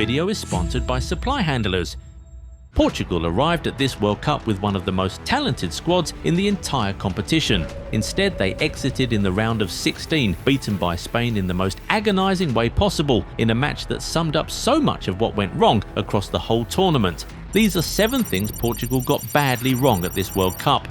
video is sponsored by supply handlers. Portugal arrived at this World Cup with one of the most talented squads in the entire competition. Instead, they exited in the round of 16, beaten by Spain in the most agonising way possible in a match that summed up so much of what went wrong across the whole tournament. These are 7 things Portugal got badly wrong at this World Cup.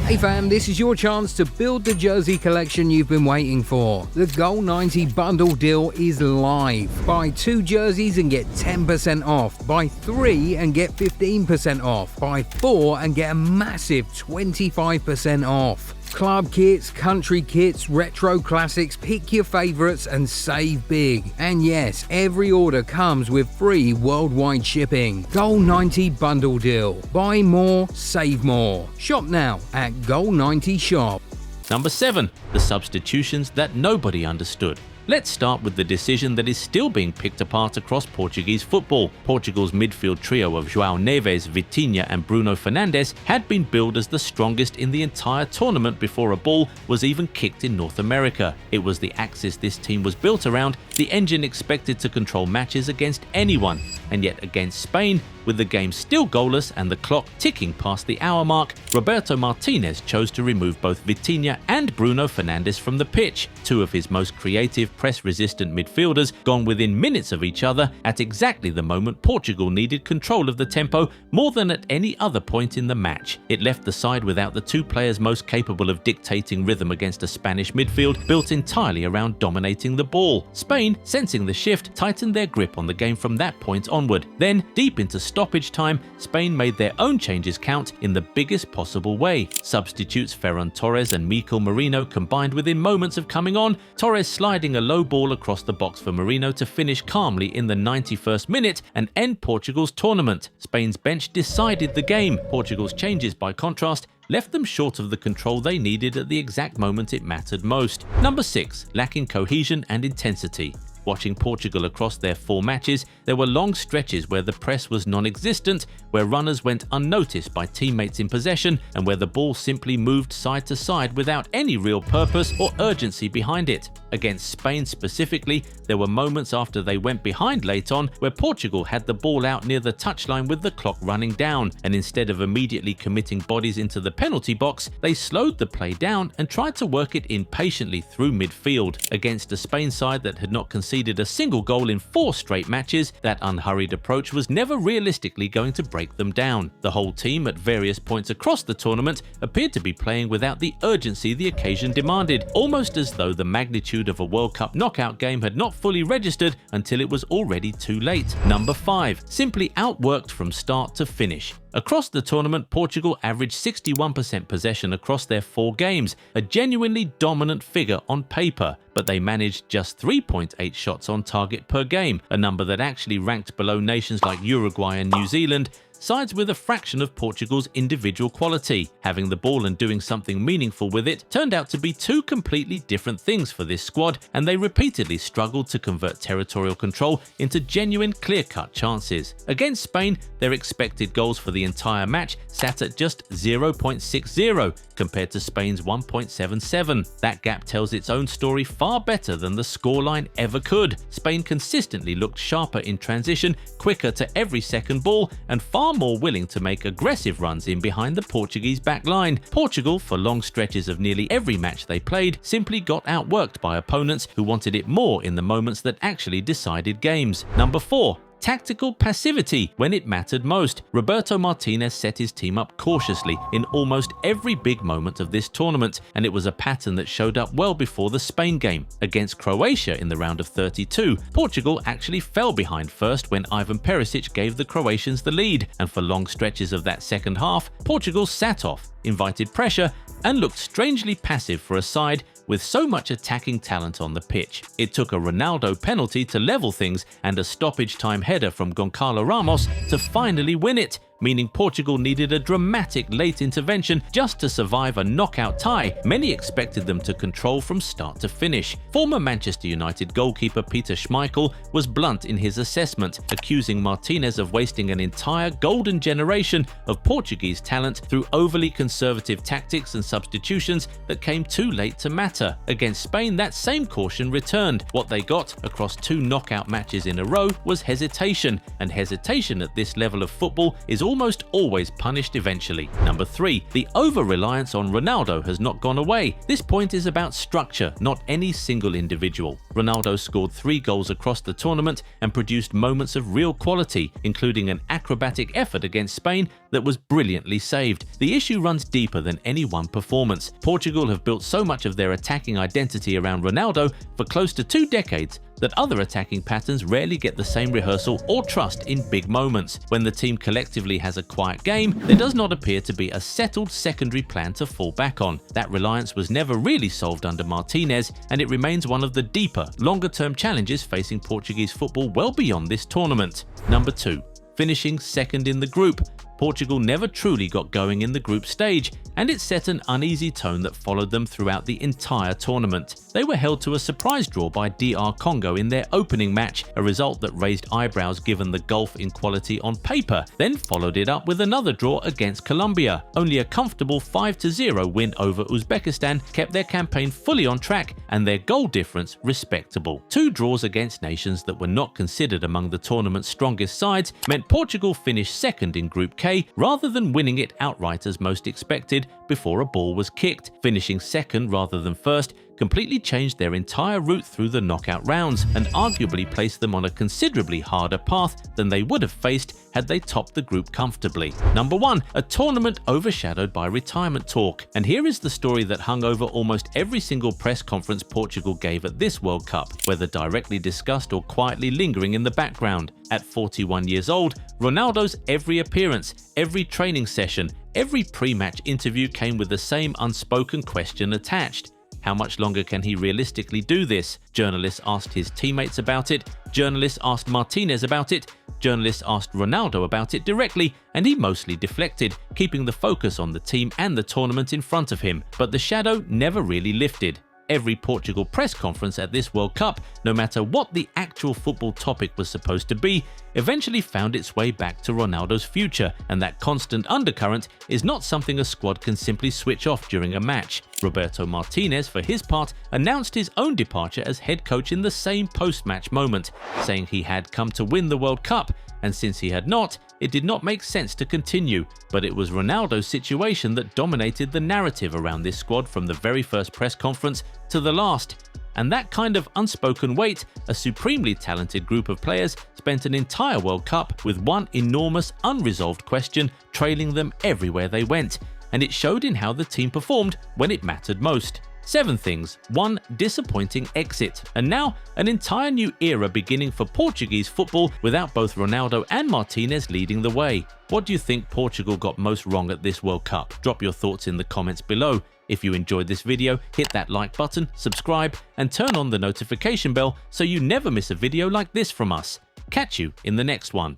Hey fam, this is your chance to build the jersey collection you've been waiting for. The Goal 90 bundle deal is live. Buy 2 jerseys and get 10% off. Buy 3 and get 15% off. Buy 4 and get a massive 25% off. Club kits, country kits, retro classics, pick your favourites and save big. And yes, every order comes with free worldwide shipping. Goal 90 bundle deal. Buy more, save more. Shop now at Goal 90 Shop. Number 7. The substitutions that nobody understood. Let's start with the decision that is still being picked apart across Portuguese football. Portugal's midfield trio of João Neves, Vitinha and Bruno Fernandes had been billed as the strongest in the entire tournament before a ball was even kicked in North America. It was the axis this team was built around, the engine expected to control matches against anyone. And yet against Spain, with the game still goalless and the clock ticking past the hour mark, Roberto Martinez chose to remove both Vitinha and Bruno Fernandes from the pitch, 2 of his most creative, press-resistant midfielders gone within minutes of each other at exactly the moment Portugal needed control of the tempo more than at any other point in the match. It left the side without the 2 players most capable of dictating rhythm against a Spanish midfield built entirely around dominating the ball. Spain, sensing the shift, tightened their grip on the game from that point onward. Then, deep into stoppage time, Spain made their own changes count in the biggest possible way. Substitutes Ferran Torres and Mikel Merino combined within moments of coming on, Torres sliding a low ball across the box for Merino to finish calmly in the 91st minute and end Portugal's tournament. Spain's bench decided the game. Portugal's changes, by contrast, left them short of the control they needed at the exact moment it mattered most. Number 6. Lacking cohesion and intensity. Watching Portugal across their 4 matches, there were long stretches where the press was non-existent, where runners went unnoticed by teammates in possession, and where the ball simply moved side to side without any real purpose or urgency behind it. Against Spain specifically, there were moments after they went behind late on where Portugal had the ball out near the touchline with the clock running down, and instead of immediately committing bodies into the penalty box, they slowed the play down and tried to work it in patiently through midfield. Against a Spain side that had not conceded a single goal in 4 straight matches, that unhurried approach was never realistically going to break them down. The whole team at various points across the tournament appeared to be playing without the urgency the occasion demanded, almost as though the magnitude of a World Cup knockout game had not fully registered until it was already too late. Number 5. Simply outworked from start to finish. Across the tournament, Portugal averaged 61% possession across their 4 games, a genuinely dominant figure on paper, but they managed just 3.8 shots on target per game, a number that actually ranked below nations like Uruguay and New Zealand, sides with a fraction of Portugal's individual quality. Having the ball and doing something meaningful with it turned out to be 2 completely different things for this squad, and they repeatedly struggled to convert territorial control into genuine clear-cut chances. Against Spain, their expected goals for the entire match sat at just 0.60 compared to Spain's 1.77. That gap tells its own story far better than the scoreline ever could. Spain consistently looked sharper in transition, quicker to every second ball, and far more willing to make aggressive runs in behind the Portuguese back line. Portugal, for long stretches of nearly every match they played, simply got outworked by opponents who wanted it more in the moments that actually decided games. Number 4. Tactical passivity when it mattered most. Roberto Martinez set his team up cautiously in almost every big moment of this tournament, and it was a pattern that showed up well before the Spain game. Against Croatia in the round of 32, Portugal actually fell behind first when Ivan Perisic gave the Croatians the lead, and for long stretches of that second half, Portugal sat off, invited pressure, and looked strangely passive for a side with so much attacking talent on the pitch. It took a Ronaldo penalty to level things and a stoppage time header from Goncalo Ramos to finally win it, meaning Portugal needed a dramatic late intervention just to survive a knockout tie many expected them to control from start to finish. Former Manchester United goalkeeper Peter Schmeichel was blunt in his assessment, accusing Martinez of wasting an entire golden generation of Portuguese talent through overly conservative tactics and substitutions that came too late to matter. Against Spain, that same caution returned. What they got across 2 knockout matches in a row was hesitation, and hesitation at this level of football is almost always punished eventually. Number 3. The over-reliance on Ronaldo has not gone away. This point is about structure, not any single individual. Ronaldo scored 3 goals across the tournament and produced moments of real quality, including an acrobatic effort against Spain that was brilliantly saved. The issue runs deeper than any one performance. Portugal have built so much of their attacking identity around Ronaldo for close to 2 decades that other attacking patterns rarely get the same rehearsal or trust in big moments. When the team collectively has a quiet game, there does not appear to be a settled secondary plan to fall back on. That reliance was never really solved under Martinez, and it remains one of the deeper, longer-term challenges facing Portuguese football well beyond this tournament. Number 2. Finishing second in the group. Portugal never truly got going in the group stage, and it set an uneasy tone that followed them throughout the entire tournament. They were held to a surprise draw by DR Congo in their opening match, a result that raised eyebrows given the gulf in quality on paper, then followed it up with another draw against Colombia. Only a comfortable 5-0 win over Uzbekistan kept their campaign fully on track and their goal difference respectable. 2 draws against nations that were not considered among the tournament's strongest sides meant Portugal finished second in Group K rather than winning it outright as most expected before a ball was kicked. Finishing second rather than first completely changed their entire route through the knockout rounds and arguably placed them on a considerably harder path than they would have faced had they topped the group comfortably. Number 1. A tournament overshadowed by retirement talk. And here is the story that hung over almost every single press conference Portugal gave at this World Cup, whether directly discussed or quietly lingering in the background. At 41 years old, Ronaldo's every appearance, every training session, every pre-match interview came with the same unspoken question attached. How much longer can he realistically do this? Journalists asked his teammates about it, journalists asked Martinez about it, journalists asked Ronaldo about it directly, and he mostly deflected, keeping the focus on the team and the tournament in front of him. But the shadow never really lifted. Every Portugal press conference at this World Cup, no matter what the actual football topic was supposed to be, eventually found its way back to Ronaldo's future, and that constant undercurrent is not something a squad can simply switch off during a match. Roberto Martinez, for his part, announced his own departure as head coach in the same post-match moment, saying he had come to win the World Cup, and since he had not, it did not make sense to continue. But it was Ronaldo's situation that dominated the narrative around this squad from the very first press conference to the last. And that kind of unspoken weight, a supremely talented group of players spent an entire World Cup with one enormous unresolved question trailing them everywhere they went. And it showed in how the team performed when it mattered most. 7 things. 1 disappointing exit. And now, an entire new era beginning for Portuguese football without both Ronaldo and Martinez leading the way. What do you think Portugal got most wrong at this World Cup? Drop your thoughts in the comments below. If you enjoyed this video, hit that like button, subscribe, and turn on the notification bell so you never miss a video like this from us. Catch you in the next one.